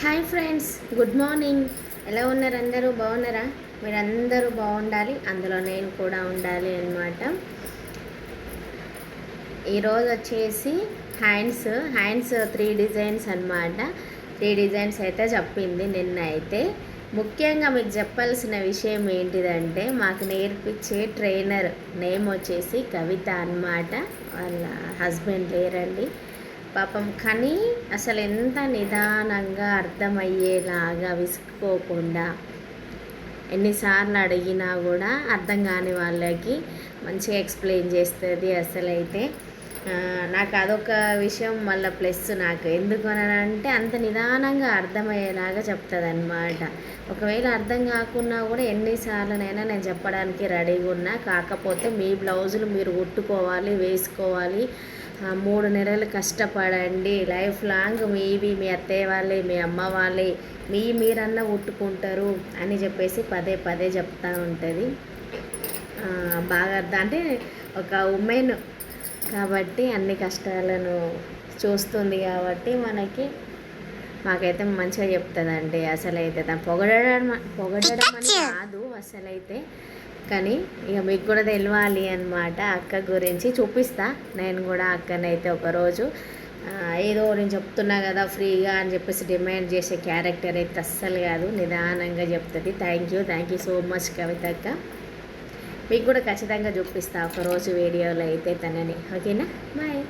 Hi friends, good morning. ఎలా ఉన్నారు? అందరూ బాగున్నారా? మీరందరూ బాగుండాలి, అందులో నేను కూడా ఉండాలి అన్నమాట. ఈరోజు వచ్చేసి హ్యాండ్స్ 3 డిజైన్స్ అన్నమాట. 3 డిజైన్స్ అయితే చెప్పింది నిన్న. అయితే ముఖ్యంగా మీకు చెప్పాల్సిన విషయం ఏంటిదంటే, మాకు నేర్పించే ట్రైనర్ నేమ్ వచ్చేసి కవిత అన్నమాట. వాళ్ళ హస్బెండ్ లేరండి పాపం. కానీ అసలు ఎంత నిదానంగా అర్థమయ్యేలాగా విసుక్కోకుండా, ఎన్నిసార్లు అడిగినా కూడా అర్థం కాని వాళ్ళకి మంచిగా ఎక్స్ప్లెయిన్ చేస్తుంది. అసలైతే నాకు అదొక విషయం మళ్ళీ ప్లస్. నాకు ఎందుకు అంటే అంత నిదానంగా అర్థమయ్యేలాగా చెప్తుంది అన్నమాట. ఒకవేళ అర్థం కాకున్నా కూడా ఎన్నిసార్లునైనా నేను చెప్పడానికి రెడీగా ఉన్నా. కాకపోతే మీ బ్లౌజులు మీరు కుట్టుకోవాలి, వేసుకోవాలి, 3 నెలలు కష్టపడండి, లైఫ్ లాంగ్ మీవి, మీ అత్తయ్య వాళ్ళే, మీ అమ్మ వాళ్ళే, మీరన్నా కుట్టుకుంటారు అని చెప్పేసి పదే పదే చెప్తూ ఉంటుంది. బాగా అంటే ఒక ఉమెన్ కాబట్టి అన్ని కష్టాలను చూస్తుంది కాబట్టి మాకైతే మంచిగా చెప్తుందండి. అసలైతే దాన్ని పొగడడం అని కాదు అసలైతే. కానీ ఇక మీకు కూడా తెలియాలి అన్నమాట. అక్క గురించి చూపిస్తా నేను కూడా. అక్కనైతే ఒకరోజు ఏదో నేను చెప్తున్నా కదా ఫ్రీగా అని చెప్పేసి డిమాండ్ చేసే క్యారెక్టర్ అయితే అస్సలు కాదు. నిదానంగా చెప్తుంది. థ్యాంక్ యూ సో మచ్ కవిత అక్క. మీకు కూడా ఖచ్చితంగా చూపిస్తా ఒకరోజు వీడియోలో అయితే తనని. ఓకేనా? బాయ్.